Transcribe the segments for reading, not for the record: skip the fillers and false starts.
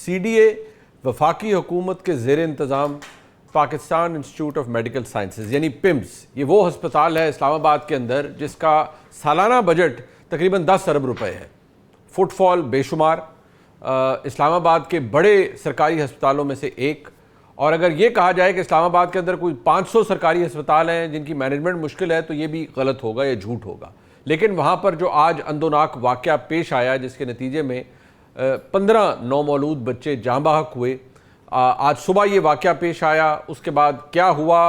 CDA वफाकी हुकूमत के ज़ेर इंतज़ाम Pakistan institute of medical sciences यानी पिम्स, ये वो हस्पताल है इस्लामाबाद के अंदर जिसका सालाना बजट तकरीबन 10 अरब रुपए है। फुटफॉल बेशुमार, इस्लामाबाद के बड़े सरकारी अस्पतालों में से एक। और अगर ये कहा जाए कि इस्लामाबाद के अंदर कोई 500 सरकारी अस्पताल हैं जिनकी मैनेजमेंट मुश्किल है, तो ये भी गलत होगा, ये झूठ होगा। लेकिन वहाँ पर जो आज अंदोनाक वाक़या पेश आया, जिसके नतीजे में 15 नौमौलूद बच्चे जाँ बहक हुए, आज सुबह ये वाक़या पेश आया। उसके बाद क्या हुआ,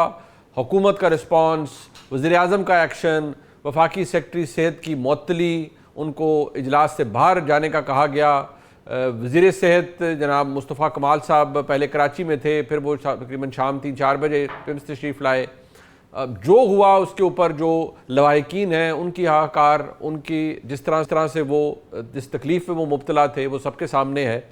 हुकूमत का रिस्पॉन्स, वज़ीर-ए-आज़म का एक्शन, वफाकी सेक्रेटरी सेहत की मुअत्तली, उनको इजलास से बाहर जाने का कहा गया। वज़ीर सेहत जनाब मुस्तफ़ा कमाल साहब पहले कराची में थे, फिर वो तकरीबन शाम 3-4 बजे पिम्स तशरीफ़ लाए। जो हुआ उसके ऊपर जो लवाहिकीन हैं उनकी हाहाकार, उनकी जिस तरह से वो जिस तकलीफ़ में वो मुब्तला थे, वो सबके सामने है।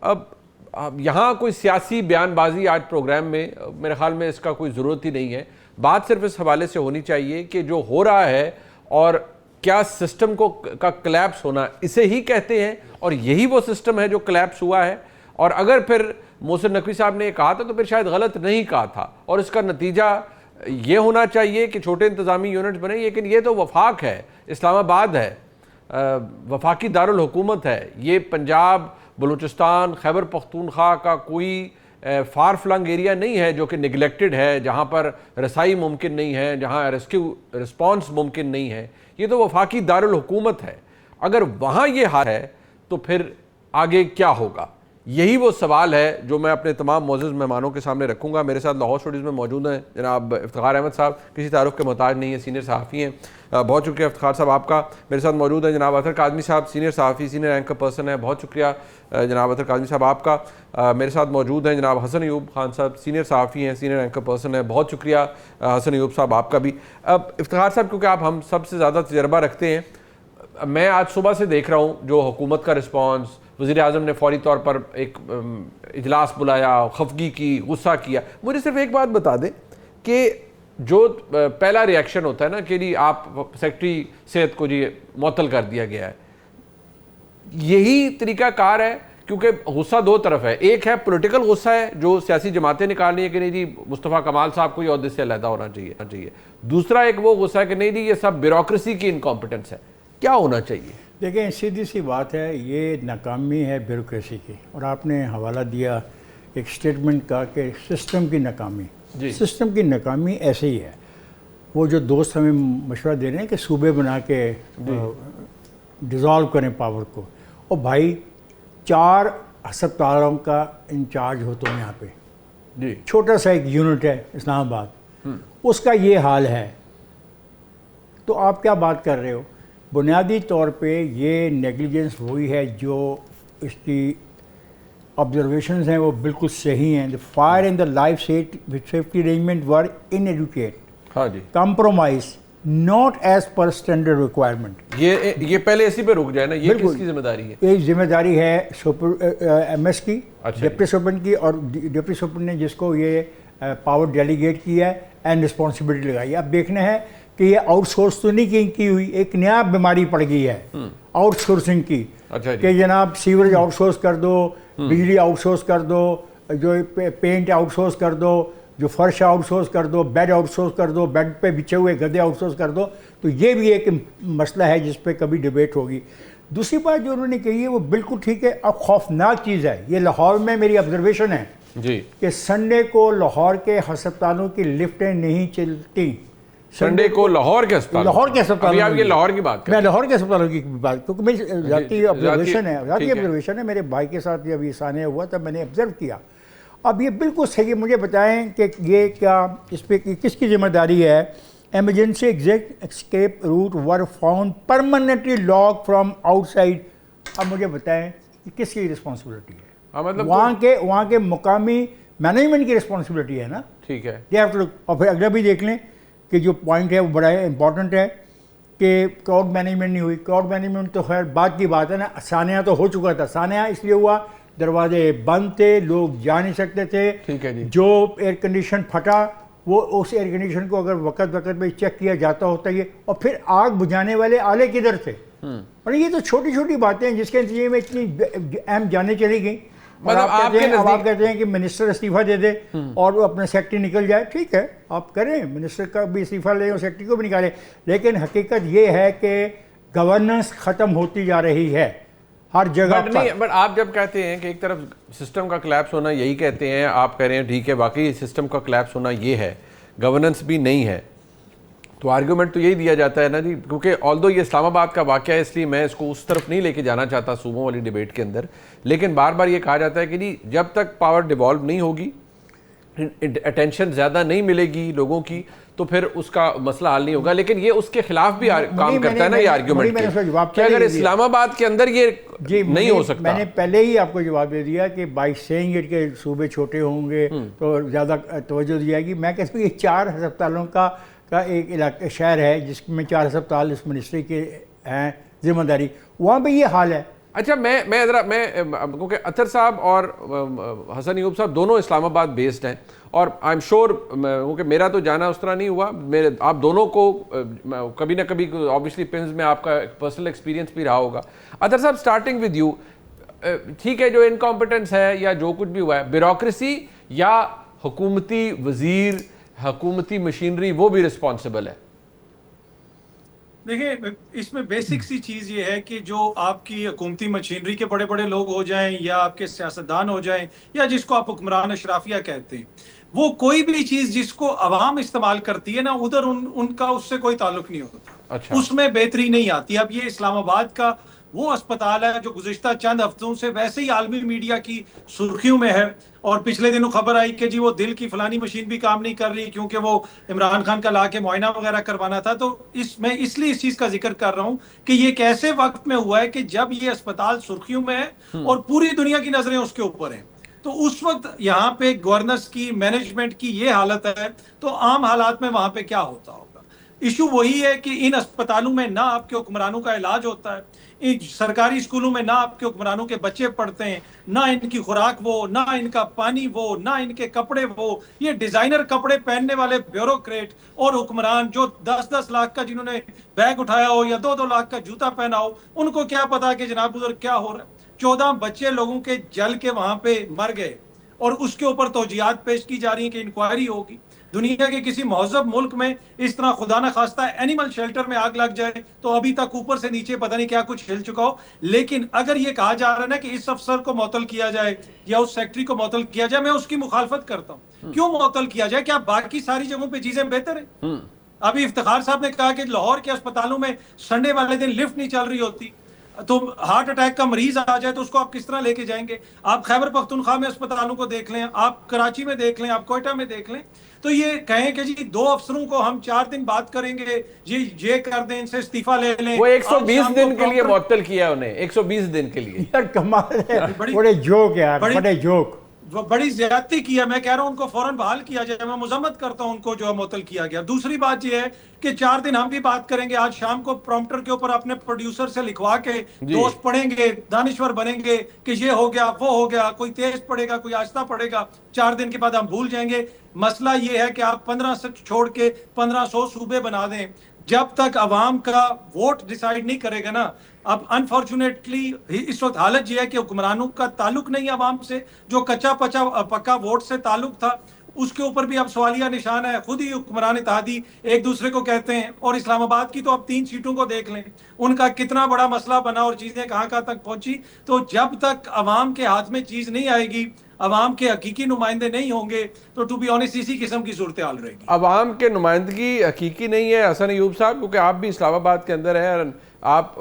अब यहाँ कोई सियासी बयानबाजी आज प्रोग्राम में मेरे ख़्याल में इसका कोई ज़रूरत ही नहीं है। बात सिर्फ इस हवाले से होनी चाहिए कि जो हो रहा है और क्या सिस्टम का क्लैप्स होना, इसे ही कहते हैं, और यही वो सिस्टम है जो क्लैप्स हुआ है। और अगर फिर मोहसिन नकवी साहब ने कहा था तो फिर शायद गलत नहीं कहा था, और इसका नतीजा ये होना चाहिए कि छोटे इंतज़ामी यूनिट्स बने। लेकिन ये तो वफाक है, इस्लामाबाद है, वफाकी दारुल हुकूमत है। ये पंजाब, बलूचिस्तान, खैबर पख्तूनख्वा का कोई फार फ्लंग एरिया नहीं है जो कि निगलेक्टेड है, जहाँ पर रसाई मुमकिन नहीं है, जहाँ रेस्क्यू रिस्पॉन्स मुमकिन नहीं है। ये तो वफाकी दारुल हुकूमत है। अगर वहाँ ये हाल है तो फिर आगे क्या होगा? यही वो सवाल है जो मैं अपने तमाम मोअज़्ज़ज़ मेहमानों के सामने रखूँगा। मेरे साथ लाहौर स्टूडियोज़ में मौजूद हैं जनाब इफ्तिखार अहमद साहब, किसी तारुफ के मोहताज नहीं है, सीनियर सहाफ़ी हैं। बहुत शुक्रिया इफ्तिखार साहब आपका। मेरे साथ मौजूद है जनाब अतर काज़मी साहब, सीनियर सहाफ़ी, सीनियर एंकर पर्सन है। बहुत शुक्रिया जनाब अतर काज़मी साहब आपका। मेरे साथ मौजूद हैं जनाब हसन अयूब खान साहब, सीनियर सहाफ़ी हैं, सीनियर एंकर पर्सन है। बहुत शुक्रिया हसन अयूब साहब आपका भी। अब इफ्तिखार साहब, क्योंकि आप हम सबसे ज़्यादा तजर्बा रखते हैं, मैं आज सुबह से देख रहा हूँ जो हुकूमत का रिस्पॉन्स, वज़ीर-ए-आज़म ने फौरी तौर पर एक इजलास बुलाया, खफगी की, गुस्सा किया। मुझे सिर्फ एक बात बता दें कि जो पहला रिएक्शन होता है ना कि जी आप सेक्रेटरी सेहत को जी मुअत्तल कर दिया गया है, यही तरीक़ाकार है। क्योंकि गुस्सा दो तरफ है, एक है पॉलिटिकल गुस्सा है जो सियासी जमातें निकाल रही है कि नहीं जी मुस्तफ़ा कमाल साहब को ये ओहदे से अलहदा होना चाहिए। दूसरा एक वो गुस्सा है कि नहीं जी ये सब ब्यूरोक्रेसी की इनकॉम्पिटेंस है। क्या होना चाहिए? देखें, सीधी सी बात है, ये नाकामी है ब्यूरोक्रेसी की। और आपने हवाला दिया एक स्टेटमेंट का कि सिस्टम की नाकामी। सिस्टम की नाकामी ऐसे ही है। वो जो दोस्त हमें मशवरा दे रहे हैं कि सूबे बना के डिज़ोल्व करें पावर को, और भाई 4 अस्पतालों का इंचार्ज हो तुम यहाँ पे, छोटा सा एक यूनिट है इस्लामाबाद, उसका ये हाल है, तो आप क्या बात कर रहे हो? बुनियादी तौर पे ये नेग्लिजेंस वही है जो इसकी ऑब्जर्वेशंस हैं वो बिल्कुल सही हैं। The fire and the life safety arrangement were inadequate, हाँ जी, compromise, not as per standard requirement. ये पहले इसी पे रुक जाए ना, ये किसकी जिम्मेदारी है? ये जिम्मेदारी है MS की, डिप्टी सुपरिटेंडेंट की, और डिप्टी सुपरिटेंडेंट ने जिसको ये पावर डेलीगेट किया है एंड रिस्पॉन्सिबिलिटी लगाई है। अब देखना है कि ये आउटसोर्स तो नहीं की हुई, एक नया बीमारी पड़ गई है आउटसोर्सिंग की। अच्छा कि जनाब सीवरेज आउटसोर्स कर दो, बिजली आउटसोर्स कर दो, जो पेंट आउटसोर्स कर दो, जो फर्श आउटसोर्स कर दो, बेड आउटसोर्स कर दो, बेड पे बिछे हुए गद्दे आउटसोर्स कर दो। तो ये भी एक मसला है जिस पे कभी डिबेट होगी। दूसरी बात जो उन्होंने कही है वो बिल्कुल ठीक है। अब खौफनाक चीज़ है, ये लाहौर में मेरी ऑब्जर्वेशन है जी कि संडे को लाहौर के अस्पतालों की लिफ्टें नहीं चलती। संडे को लाहौर के अस्पताल, लाहौर के अस्पताल, आप ये लाहौर की बात कर, मैं लाहौर के अस्पतालों की बात, क्योंकि मेरी ज़ाती ऑब्जर्वेशन है। मेरे भाई के साथ जब ये साने हुआ तब मैंने ऑब्जर्व किया। अब ये बिल्कुल सही है। मुझे बताएं कि ये क्या, इस पर किसकी जिम्मेदारी है? Emergency escape route were found permanently lock from outside. अब मुझे बताएं कि किसकी रिस्पॉन्सिबिलिटी है? मतलब वहाँ के मुकामी मैनेजमेंट की रिस्पॉन्सिबिलिटी है ना। ठीक है। और फिर अगला भी देख लें कि जो पॉइंट है वो बड़ा इंपॉर्टेंट है कि क्राउड मैनेजमेंट नहीं हुई। क्राउड मैनेजमेंट तो खैर बात की बात है ना, सानिया तो हो चुका था। सानिया इसलिए हुआ, दरवाजे बंद थे, लोग जा नहीं सकते थे। ठीक है जी। जो एयर कंडीशन फटा, वो उस एयर कंडीशन को अगर वक्त में चेक किया जाता होता ये, और फिर आग बुझाने वाले आले किधर थे? और ये तो छोटी छोटी बातें हैं जिसके नतीजे में इतनी अहम जानें चली गई। और आप कहते हैं कि मिनिस्टर इस्तीफा दे दे और वो अपना सेक्रेटरी निकल जाए, ठीक है आप करें, मिनिस्टर का भी इस्तीफा लें और सेक्रेटरी को भी निकालें, लेकिन हकीकत ये है कि गवर्नेंस ख़त्म होती जा रही है हर जगह पर। बट आप जब कहते हैं कि एक तरफ सिस्टम का कोलैप्स होना, यही कहते हैं, आप कह रहे हैं ठीक है वाकई सिस्टम का कोलैप्स होना ये है, गवर्नेंस भी नहीं है, तो आर्गूमेंट तो यही दिया जाता है ना जी, क्योंकि ऑल्दो ये इस्लामाबाद का वाक़या है इसलिए मैं इसको उस तरफ नहीं लेके जाना चाहता सूबों वाली डिबेट के अंदर, लेकिन बार बार ये कहा जाता है कि जी जब तक पावर डिवॉल्व नहीं होगी, अटेंशन ज़्यादा नहीं मिलेगी लोगों की, तो फिर उसका मसला हल नहीं होगा। लेकिन ये उसके खिलाफ भी काम करता है ना ये आर्ग्यूमेंट कि अगर इस्लामाबाद के अंदर ये नहीं हो सकता। मैंने पहले ही आपको जवाब दे दिया कि बाई सेइंग इट के सूबे छोटे होंगे तो ज़्यादा तवज्जो दी जाएगी। मैं कहता हूँ कि 4 अस्पतालों का एक इलाका शहर है जिसमें 4 अस्पताल इस मिनिस्ट्री के हैं जिम्मेदारी, वहाँ पे ये हाल है। अच्छा मैं क्योंकि अतर साहब और हसन अयूब साहब दोनों इस्लामाबाद बेस्ड हैं और आई एम श्योर, क्योंकि मेरा तो जाना उस तरह नहीं हुआ, मेरे आप दोनों को कभी ना कभी ऑब्वियसली पिम्स में आपका पर्सनल एक्सपीरियंस भी रहा होगा। अतर साहब स्टार्टिंग विद यू, ठीक है जो इनकॉम्पिटेंस है या जो कुछ भी हुआ है, ब्यूरोक्रेसी या हुकूमती वजीर, हुकूमती मशीनरी वो भी रिस्पॉन्सिबल है? देखिए इसमें बेसिक सी चीज ये है कि जो आपकी हुकूमती मशीनरी के बड़े बड़े लोग हो जाएं या आपके सियासतदान हो जाएं या जिसको आप हुक्मरान अशराफिया कहते हैं, वो कोई भी चीज जिसको अवाम इस्तेमाल करती है ना, उधर उनका उससे कोई ताल्लुक नहीं होता। अच्छा। उसमें बेहतरी नहीं आती। अब ये इस्लामाबाद का वो अस्पताल है जो गुज़िश्ता चंद हफ्तों से वैसे ही आलमी मीडिया की सुर्खियों में है, और पिछले दिनों खबर आई कि जी वो दिल की फलानी मशीन भी काम नहीं कर रही क्योंकि वो इमरान खान का लाके मुआयना वगैरह करवाना था। तो मैं इसलिए इस चीज का जिक्र कर रहा हूं कि ये कैसे वक्त में हुआ है कि जब ये अस्पताल सुर्खियों में है और पूरी दुनिया की नजरें उसके ऊपर हैं। तो उस वक्त यहाँ पे गवर्नेंस की, मैनेजमेंट की ये हालत है, तो आम हालात में वहां पे क्या होता होगा? इशू वही है कि इन अस्पतालों में ना आपके हुक्मरानों का इलाज होता है, इन सरकारी स्कूलों में ना आपके हुक्मरानों के बच्चे पढ़ते हैं, ना इनकी खुराक वो, ना इनका पानी वो, ना इनके कपड़े वो। ये डिजाइनर कपड़े पहनने वाले ब्यूरोक्रेट और हुक्मरान जो 10-10 लाख का जिन्होंने बैग उठाया हो या 2-2 लाख का जूता पहना हो, उनको क्या पता कि जनाब उधर क्या हो रहा है। 14 बच्चे लोगों के जल के वहां पे मर गए और उसके ऊपर तौजीहात पेश की जा रही है कि इंक्वायरी होगी। दुनिया के किसी महजब मुल्क में इस तरह खुदा ना खास्ता एनिमल शेल्टर में आग लग जाए तो अभी तक ऊपर से नीचे पता नहीं क्या कुछ हिल चुका हो। लेकिन अगर ये कहा जा रहा है ना कि इस अफसर को मुअत्तल किया जाए या उस सेक्रेटरी को मुअत्तल किया जाए, मैं उसकी मुखालफत करता हूँ। क्यों मुअत्तल किया जाए? क्या बाकी सारी जगहों पर चीजें बेहतर है? अभी इफ्तिखार साहब ने कहा कि लाहौर के अस्पतालों में संडे वाले दिन लिफ्ट नहीं चल रही होती, तो हार्ट अटैक का मरीज आ जाए तो उसको आप किस तरह लेके जाएंगे? आप खैबर पख्तूनख्वा में अस्पतालों को देख लें, आप कराची में देख लें, आप कोयटा में देख लें। तो ये कहें कि जी 2 अफसरों को हम 4 दिन बात करेंगे, ये कर दें, इनसे इस्तीफा ले लें। वो 120 दिन के लिए मुअत्तल किया उन्हें, 120 दिन के लिए। यार कमाल है, बड़े जोक यार, बड़े जोक, बड़ी ज्यादती किया। मैं कह रहा हूं उनको फौरन बहाल किया जाए। मैं मुजम्मत करता हूं उनको जो मुअत्तल किया गया। दूसरी बात यह है कि 4 दिन हम भी बात करेंगे। आज शाम को प्रॉम्प्टर के ऊपर अपने प्रोड्यूसर से लिखवा के दोस्त पढ़ेंगे, दानिश्वर बनेंगे कि ये हो गया, वो हो गया, कोई तेज पढ़ेगा, कोई आहिस्ता पढ़ेगा। 4 दिन के बाद हम भूल जाएंगे। मसला ये है कि आप 15 से छोड़ के 1500 सूबे बना दें, जब तक अवाम का वोट डिसाइड नहीं करेगा ना। अब अनफॉर्चुनेटली इस वक्त हालत यह है कि हुक्मरानों का ताल्लुक नहीं अवाम से, जो कच्चा पक्का वोट से ताल्लुक था उसके ऊपर भी अब सवालिया निशान है। खुद ही हुक्मरान इत्तेहादी एक दूसरे को कहते हैं। और इस्लामाबाद की तो अब 3 सीटों को देख लें, उनका कितना बड़ा मसला बना और चीजें कहां कहां तक पहुंची। तो जब तक अवाम के हाथ में चीज नहीं आएगी, अवाम के हकीकी नुमाइंदे नहीं होंगे, तो टू बी ऑनेस्ट इसी किस्म की सूरत हाल रहेगी। अवाम के नुमाइंदगी हकीकी नहीं है हसन अयूब साहब, क्योंकि आप भी इस्लामाबाद के अंदर हैं, आप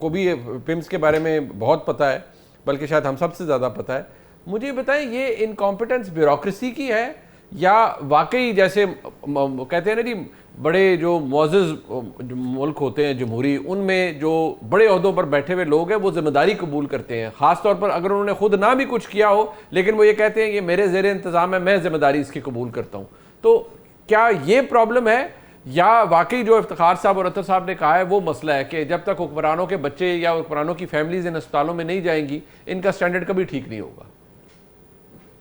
को भी पिम्स के बारे में बहुत पता है, बल्कि शायद हम सबसे ज़्यादा पता है। मुझे बताएं ये इनकॉम्पिटेंस ब्यूरोक्रेसी की है या वाकई जैसे कहते हैं ना जी, बड़े जो मुअज़्ज़ज़ मुल्क होते हैं जमहूरी, उनमें जो बड़े ओहदों पर बैठे हुए लोग हैं वो जिम्मेदारी कबूल करते हैं, ख़ास तौर पर अगर उन्होंने खुद ना भी कुछ किया हो, लेकिन वो ये कहते हैं ये मेरे ज़ेर इंतज़ाम है, मैं जिम्मेदारी इसकी कबूल करता हूँ। तो क्या ये प्रॉब्लम है या वाकई जो इफ्तिखार साहब और अतर साहब ने कहा है वो मसला है कि जब तक हुक्मरानों के बच्चे या हुक्मरानों की फैमिलीज इन अस्पतालों में नहीं जाएंगी, इनका स्टैंडर्ड कभी ठीक नहीं होगा?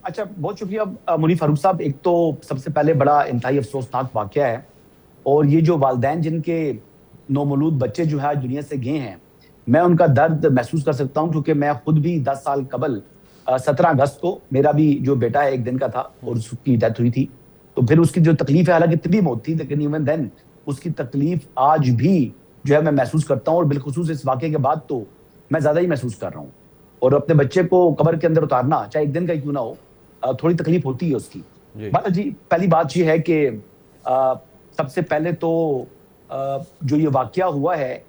अच्छा, बहुत शुक्रिया मुनीफ फारूक साहब। एक तो सबसे पहले बड़ा इंतहाई अफसोसनाक वाकया है, और ये जो वालिदैन जिनके नौमौलूद बच्चे जो है दुनिया से गए हैं, मैं उनका दर्द महसूस कर सकता हूँ, क्योंकि मैं खुद भी 10 साल कबल 17 अगस्त को मेरा भी जो बेटा है 1 दिन का था और उसकी डेथ हुई थी। तो फिर उसकी जो तकलीफ है, हालांकि तभी मौत थी, लेकिन इवन देन उसकी तकलीफ आज भी जो है मैं महसूस करता हूँ, और बिलखुसूस इस वाक़े के बाद तो मैं ज्यादा ही महसूस कर रहा हूँ। और अपने बच्चे को कब्र के अंदर उतारना, चाहे 1 दिन का ही क्यों ना हो, थोड़ी तकलीफ होती है उसकी। जी, पहली बात ये है कि सबसे पहले तो जो ये वाकया हुआ है,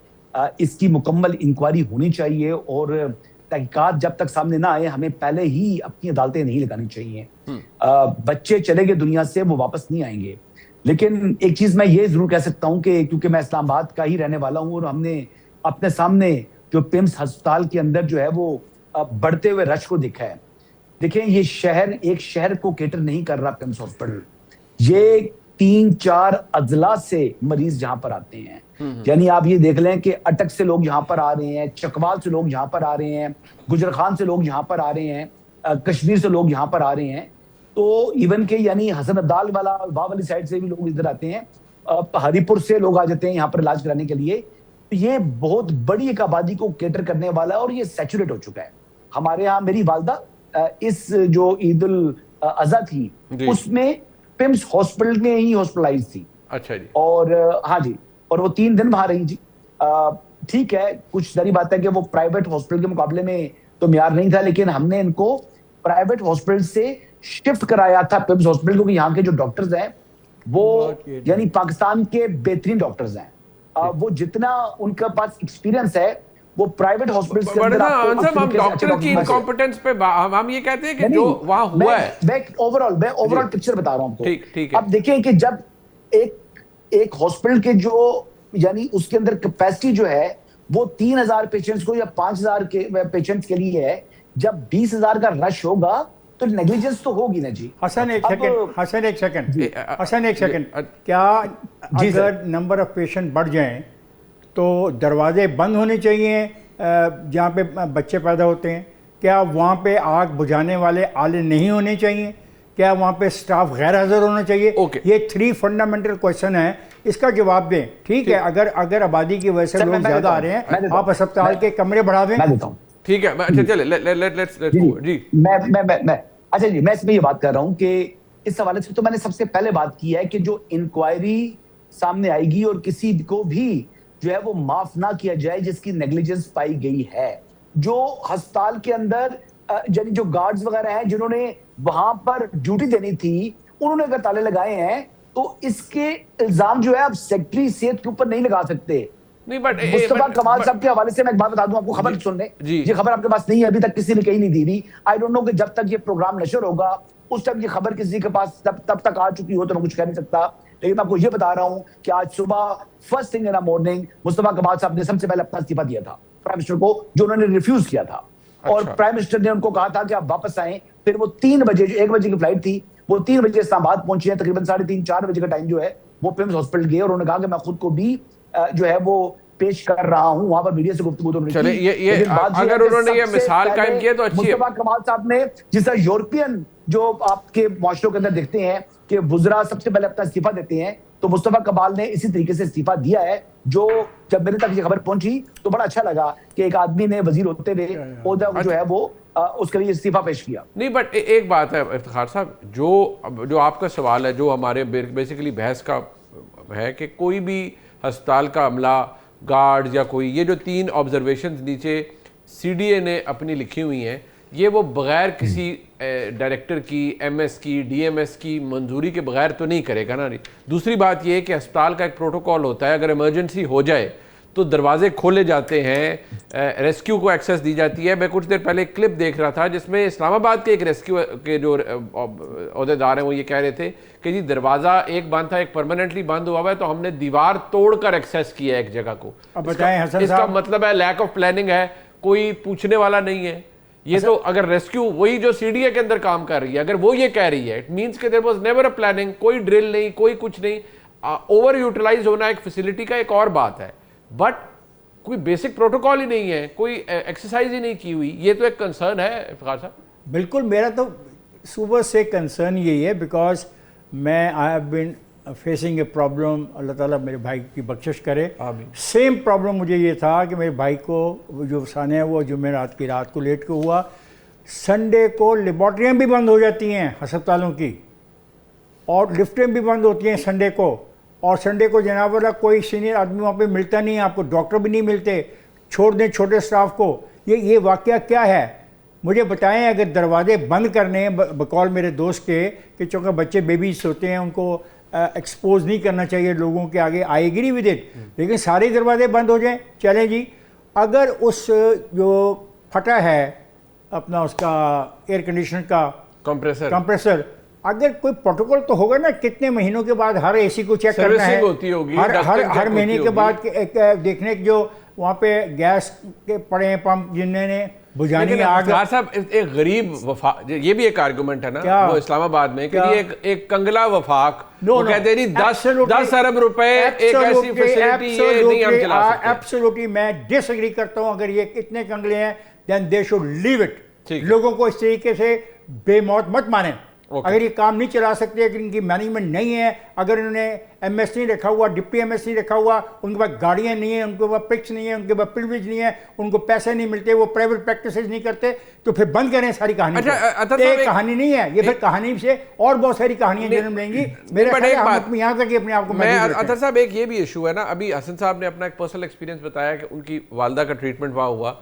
इसकी मुकम्मल इंक्वायरी होनी चाहिए, और तहकीकात जब तक सामने ना आए हमें पहले ही अपनी अदालतें नहीं लगानी चाहिए। बच्चे चले गए दुनिया से, वो वापस नहीं आएंगे। लेकिन एक चीज मैं ये जरूर कह सकता हूं कि क्योंकि मैं इस्लामाबाद का ही रहने वाला हूं, और हमने अपने सामने जो पिम्स अस्पताल के अंदर जो है वो बढ़ते हुए रश को देखा है। देखें, ये शहर एक शहर को केटर नहीं कर रहा पिम्स हॉस्पिटल। ये 3-4 अजला से मरीज जहां पर आते हैं, यानी आप ये देख लें कि अटक से लोग यहाँ पर आ रहे हैं, चकवाल से लोग यहाँ पर आ रहे हैं, गुजर खान से लोग यहाँ पर आ रहे हैं, कश्मीर से लोग यहाँ पर आ रहे हैं। तो इवन के यानी हसन अब्दाल वाला वाह वाली साइड से भी लोग इधर आते हैं, हरिपुर से लोग आ जाते हैं यहाँ पर इलाज कराने के लिए। तो ये बहुत बड़ी एक आबादी को केटर करने वाला है, और ये सैचुरेट हो चुका है। हमारे यहाँ मेरी वालदा इस जो ईद उल अज़हा थी उसमें पिम्स हॉस्पिटल में ही हॉस्पिटलाइज थी। अच्छा जी। और हाँ जी, और वो 3 दिन वहां रही जी। ठीक है, कुछ सारी बात है कि वो प्राइवेट हॉस्पिटल के मुकाबले में तो म्यार नहीं था, लेकिन हमने इनको प्राइवेट हॉस्पिटल से शिफ्ट कराया था पिम्स हॉस्पिटल, क्योंकि यहाँ के जो डॉक्टर्स हैं वो यानी पाकिस्तान के बेहतरीन डॉक्टर्स हैं। वो जितना उनके पास एक्सपीरियंस है वो प्राइवेट हॉस्पिटल के अंदर आपको हम डॉक्टर की इनकॉम्पिटेंस पे हम ये कहते हैं कि जो वहां हुआ है, मैं ओवरऑल पिक्चर बता रहा हूं आपको। ठीक है। अब देखिए कि जब एक हॉस्पिटल के जो यानी उसके अंदर कैपेसिटी जो है वो 3000 पेशेंट्स को या 5000 के पेशेंट्स के लिए है, जब 20,000 का रश होगा तो नेग्लिजेंस तो होगी ना जी। हसन एक सेकंड, क्या अगर नंबर ऑफ पेशेंट बढ़ जाएं तो दरवाजे बंद होने चाहिए जहाँ पे बच्चे पैदा होते हैं? क्या वहाँ पे आग बुझाने वाले आले नहीं होने चाहिए? क्या वहाँ पे स्टाफ गैर हाजिर होना चाहिए? ये 3 फंडामेंटल क्वेश्चन है, इसका जवाब दें। ठीक है, अगर आबादी की वजह से लोग ज्यादा आ रहे हैं, आप अस्पताल के कमरे बढ़ा दें। मैं देता हूँ, ठीक है। अच्छा चले, लेट्स जी। मैं अच्छा जी, मैं इसमें ये बात कर रहा हूँ कि इस हवाले से तो मैंने सबसे पहले बात की है कि जो इंक्वायरी सामने आएगी और किसी को भी जो है वो माफ ना किया जाए जिसकी नेग्लिजेंस पाई गई है। जो अस्पताल के अंदर यानी जो गार्ड्स वगैरह हैं जिन्होंने वहां पर ड्यूटी देनी थी, उन्होंने अगर ताले लगाए हैं तो इसके इल्जाम जो है आप सेक्रेटरी सेहत के ऊपर नहीं लगा सकते। नहीं, बट मुस्तफा कमाल साहब के हवाले से मैं एक बात बता दूं आपको, खबर सुन ले, ये खबर आपके पास नहीं है, अभी तक किसी ने कहीं नहीं दी हुई। आई डोंट नो कि जब तक ये प्रोग्राम नशर होगा उस तक ये खबर किसी के पास तब तक आ चुकी हो तो मैं कुछ कह नहीं सकता। लेकिन मैं आपको ये बता रहा हूं कि आज सुबह first thing in the morning Mustafa कमाल साहब ने सबसे पहले अपना इस्तीफा दिया था प्राइम मिनिस्टर को, जो उन्होंने रिफ्यूज किया था। और प्राइम मिनिस्टर ने उनको कहा था कि आप वापस आए। फिर वो 3 बजे, जो 1 बजे की फ्लाइट थी, वो 3 बजे इस्लामाबाद पहुंची है। तकरीबन 3:30-4 बजे का टाइम जो है वो पिम्स हॉस्पिटल गए, और उन्होंने कहा कि मैं खुद को भी जो है वो पेश कर रहा हूं। वहां पर मीडिया से गुफ्तगू तो चले, ये अगर उन्होंने ये मिसाल कायम की है तो अच्छी है। मुस्तफा कमाल साहब ने जिस तरह यूरोपियन जो आपके माशरों के अंदर देखते हैं कि वुज़रा सबसे पहले अपना इस्तीफा देते हैं, तो मुस्तफा कमाल ने इसी तरीके से इस्तीफा दिया है। जो जब मेरे तक ये खबर पहुंची तो बड़ा अच्छा लगा कि एक आदमी ने वजीर होते हुए जो है वो उसके लिए इस्तीफा पेश किया। नहीं, बट एक बात है इफ्तिखार साहब, जो आपका सवाल है, जो हमारे बेसिकली बहस का है कि कोई भी अस्पताल का अमला, गार्ड या कोई, ये जो 3 ऑब्जर्वेशंस नीचे CDA ने अपनी लिखी हुई हैं, ये वो बगैर किसी डायरेक्टर की, MS की, DMS की मंजूरी के बगैर तो नहीं करेगा ना। दूसरी बात ये है कि अस्पताल का एक प्रोटोकॉल होता है, अगर इमरजेंसी हो जाए तो दरवाजे खोले जाते हैं, रेस्क्यू को एक्सेस दी जाती है। मैं कुछ देर पहले एक क्लिप देख रहा था जिसमें इस्लामाबाद के एक रेस्क्यू के जो अहदेदार हैं वो ये कह रहे थे कि जी दरवाज़ा एक बंद था, एक परमानेंटली बंद हुआ है, तो हमने दीवार तोड़कर एक्सेस किया एक जगह को। अब बताएं हसन साहब, इसका मतलब है लैक ऑफ प्लानिंग है, कोई पूछने वाला नहीं है। ये तो अगर रेस्क्यू वही जो CDA के अंदर काम कर रही है, अगर वो ये कह रही है, इट मीन्स कि there was never a planning, कोई ड्रिल नहीं, कोई कुछ नहीं। ओवर यूटिलाइज होना एक फैसिलिटी का एक और बात है, बट कोई बेसिक प्रोटोकॉल ही नहीं है, कोई एक्सरसाइज ही नहीं की हुई। ये तो एक कंसर्न है इफ्तिखार साहब। बिल्कुल, मेरा तो सुबह से कंसर्न यही है, बिकॉज मैं I have been facing a problem, Allah Taala मेरे भाई की बख्शिश करे। सेम प्रॉब्लम मुझे ये था कि मेरे भाई को जो साने है वो जुम्मे रात की रात को लेट को हुआ, संडे को लेबॉर्ट्रियाँ भी बंद हो जाती हैं अस्पतालों की, और लिफ्टें भी बंद होती हैं संडे को, और संडे को जनाब वाला कोई सीनियर आदमी वहाँ पे मिलता नहीं है आपको, डॉक्टर भी नहीं मिलते, छोड़ दें छोटे स्टाफ को। ये वाकया क्या है मुझे बताएं। अगर दरवाजे बंद करने हैं बकौल मेरे दोस्त के कि चूँकि बच्चे बेबीज होते हैं उनको एक्सपोज नहीं करना चाहिए लोगों के आगे, आई एग्री विद इट, लेकिन सारे दरवाजे बंद हो जाएं, चलें जी। अगर उस जो फटा है अपना उसका एयर कंडीशनर का कंप्रेसर, अगर कोई प्रोटोकॉल तो होगा ना, कितने महीनों के बाद हर एसी को चेक करना है, हर महीने के बाद देखने के जो वहाँ पे गैस के पड़े हैं पंप जिन्होंने बुझानी आग। साहब एक गरीब वफाक, ये भी एक आर्गुमेंट है ना वो इस्लामाबाद में कि एक कंगला वफाक वो कहते नहीं 10 अरब रुपए एक ऐसी फैसिलिटी ये नहीं हम चला सकते। एब्सोल्युटली मैं डिसएग्री करता हूं। अगर ये इतने कंगले हैं then they should leave it. लोगों को इस तरीके से बेमौत मत माने। अगर ये काम नहीं चला सकते, अगर इनकी मैनेजमेंट नहीं है, अगर इन्होंने एमएस नहीं रखा हुआ, डिप्टी एमएस नहीं रखा हुआ, उनके पास गाड़ियाँ नहीं है, उनके पास पिक्स नहीं है, उनके पास प्रिविलेज नहीं है, उनको पैसे नहीं मिलते, वो प्राइवेट प्रैक्टिसेस नहीं करते, तो फिर बंद करें सारी कहानी। एक कहानी नहीं है ये, फिर कहानी से और बहुत सारी कहानियां जन्म लेंगी। मेरे यहाँ तक अपने आप को अतर साहब एक ये भी इशू है ना, अभी हसन साहब ने अपना एक पर्सनल एक्सपीरियंस बताया कि उनकी वालदा का ट्रीटमेंट वहाँ हुआ।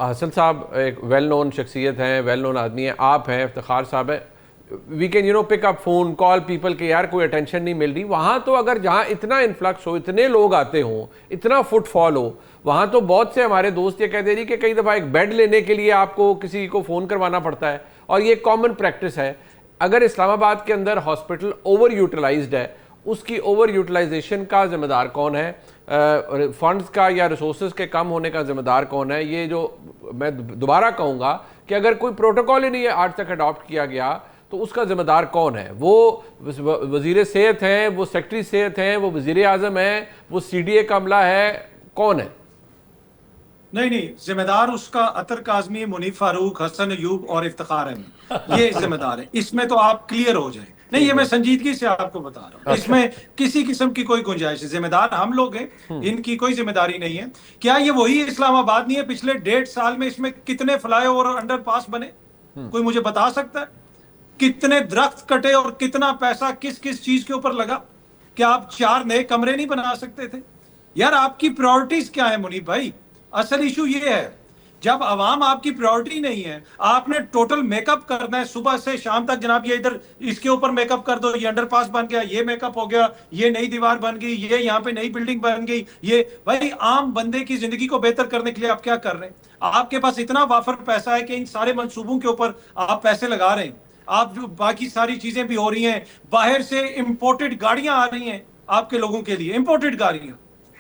हसन साहब एक वेल नोन शख्सियत हैं, वेल नोन आदमी हैं, आप हैं, इफ्तिखार साहब है, we can pick up phone call people के यार कोई अटेंशन नहीं मिल रही। वहाँ तो अगर जहाँ इतना इन्फ्लक्स हो, इतने लोग आते हों, इतना फुटफॉल हो, वहाँ तो बहुत से हमारे दोस्त ये कह दे रही कि कई दफ़ा एक बेड लेने के लिए आपको किसी को फ़ोन करवाना पड़ता है, और ये कॉमन प्रैक्टिस है। अगर इस्लामाबाद के अंदर हॉस्पिटल ओवर यूटिलाइज्ड है, उसकी ओवर यूटिलाइजेशन का ज़िम्मेदार कौन है, फंड्स का या रिसोर्सेज के कम होने का ज़िम्मेदार कौन है? ये जो मैं दोबारा कहूँगा कि अगर कोई प्रोटोकॉल ही नहीं है आज तक अडॉप्ट किया गया तो उसका ज़िम्मेदार कौन है? वो वज़ीर सेहत हैं, वो सेक्रेटरी सेहत हैं, वो वज़ीर आज़म हैं, वो CDA का अमला है, कौन है? नहीं, जिम्मेदार उसका अतर काज़मी, मुनीफ फारूक, हसन अयूब और इफ्तिखार है, ये जिम्मेदार है। इसमें तो आप क्लियर हो जाए। नहीं, ये मैं संजीदगी से आपको बता रहा हूँ, इसमें किसी किस्म की कोई गुंजाइश है। जिम्मेदार हम लोग हैं, इनकी कोई जिम्मेदारी नहीं है। क्या ये वही इस्लामाबाद नहीं है? पिछले 1.5 साल में इसमें कितने फ्लाईओवर और अंडरपास बने? कोई मुझे बता सकता है? कितने दरख्त कटे और कितना पैसा किस किस चीज के ऊपर लगा? क्या आप 4 नए कमरे नहीं बना सकते थे? यार आपकी प्रायोरिटीज क्या है मुनीब भाई? असल इशू ये है, जब अवाम आपकी प्रायोरिटी नहीं है, आपने टोटल मेकअप करना है सुबह से शाम तक। जनाब ये इधर इसके ऊपर मेकअप कर दो, ये अंडरपास बन गया, ये मेकअप हो गया, ये नई दीवार बन गई, ये यहाँ पे नई बिल्डिंग बन गई। ये भाई आम बंदे की जिंदगी को बेहतर करने के लिए आप क्या कर रहे हैं? आपके पास इतना वाफर पैसा है कि इन सारे मंसूबों के ऊपर आप पैसे लगा रहे हैं। आप जो बाकी सारी चीजें भी हो रही हैं, बाहर से इंपोर्टेड गाड़ियां आ रही हैं आपके लोगों के लिए, इंपोर्टेड गाड़ियां।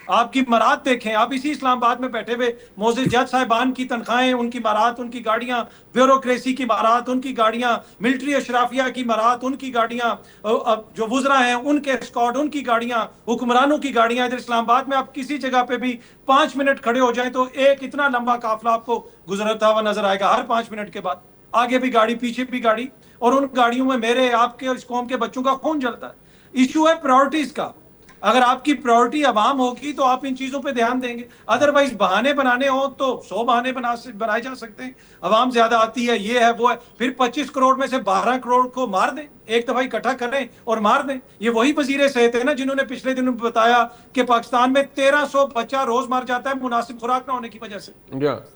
आपकी मरात देखें, आप इसी इस्लामाबाद में बैठे हुए मोअज़्ज़िज़ जज साहिबान की तनख्वाहें, उनकी मरात, उनकी गाड़ियां, ब्यूरोक्रेसी की मरात, उनकी गाड़ियां, मिलिट्री अशराफिया की मरात, उनकी गाड़ियां, जो वुज़रा हैं उनके स्क्वाड, उनकी गाड़ियां, हुक्मरानों की गाड़ियां। इधर इस्लामाबाद में आप किसी जगह पे भी 5 मिनट खड़े हो जाए तो एक इतना लंबा काफिला आपको गुजरता हुआ नजर आएगा, हर 5 मिनट के बाद। आगे भी गाड़ी, पीछे भी गाड़ी, और उन गाड़ियों में मेरे, आपके और इस कौम के बच्चों का खून जलता है। इशू है प्रायोरिटीज का। अगर आपकी प्रायोरिटी अवाम होगी तो आप इन चीजों पे ध्यान देंगे। अदरवाइज बहाने बनाने हो तो 100 बहाने बनाए जा सकते हैं। अवाम ज्यादा आती है, ये है वो है, फिर 25 करोड़ में से 12 करोड़ को मार दें, एक दफा इकट्ठा करें और मार दें। ये वही वजीर सेहत है ना जिन्होंने पिछले दिनों बताया कि पाकिस्तान में 1300 बच्चा रोज मर जाता है मुनासिब खुराक ना होने की वजह से।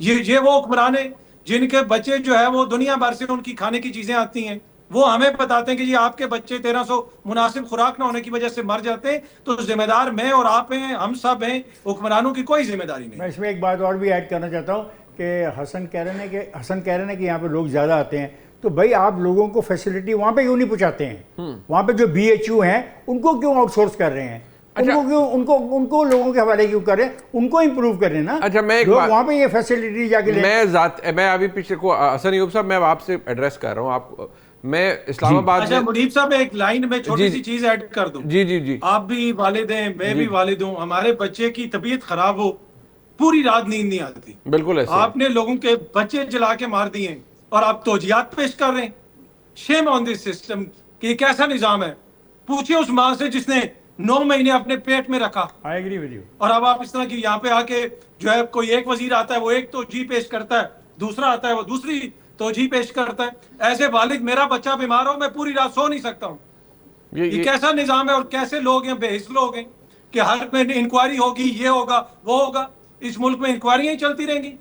ये वो हुक्मरान है जिनके बच्चे जो है वो दुनिया भर से उनकी खाने की चीजें आती हैं, वो हमें बताते हैं कि ये आपके बच्चे 1300 मुनासिब खुराक ना होने की वजह से मर जाते हैं। तो जिम्मेदार मैं और आप हैं, हम सब हैं, हुक्मरानों की कोई जिम्मेदारी नहीं। मैं इसमें एक बात और भी ऐड करना चाहता हूँ कि हसन कह रहे हैं कि यहाँ पे लोग ज़्यादा आते हैं, तो भाई आप लोगों को फैसिलिटी वहाँ पे क्यों नहीं पहुँचाते हैं? वहाँ पे जो BHU हैं उनको क्यों आउटसोर्स कर रहे हैं? उनको लोगों के हवाले क्यों करें? उनको इंप्रूव करें ना। अच्छा, मैं वहाँ पे ये फैसिलिटी जाके मैं अभी पीछे को हसन अयूब साहब, मैं आपसे एड्रेस कर रहा हूँ आप, मैं इस्लामाबाद। अच्छा मुनीब साहब, एक लाइन में छोटी सी चीज ऐड कर दूं। जी। आप भी वालिद हैं, मैं भी वालिद हूँ। हमारे बच्चे की तबीयत खराब हो, पूरी रात नींद नहीं आती। बिल्कुल ऐसे आपने लोगों के बच्चे जला के मार दिए और आप तोजियात पेश कर रहे हैं। शेम ऑन दिस सिस्टम कि कैसा निजाम है। पूछिए उस माँ से जिसने 9 महीने अपने पेट में रखा। I agree with you. और अब आप इस तरह की यहाँ पे आके जो है, कोई एक वजीर आता है वो एक तो जी पेश करता है, दूसरा आता है वो दूसरी तोजी पेश करता है। एज ए वालिद मेरा बच्चा बीमार हो, मैं पूरी रात सो नहीं सकता हूँ। ये कैसा निजाम है और कैसे लोग हैं, बेहिस लोग हैं कि हर में इंक्वायरी होगी, ये होगा वो होगा। इस मुल्क में इंक्वायरियां ही चलती रहेंगी।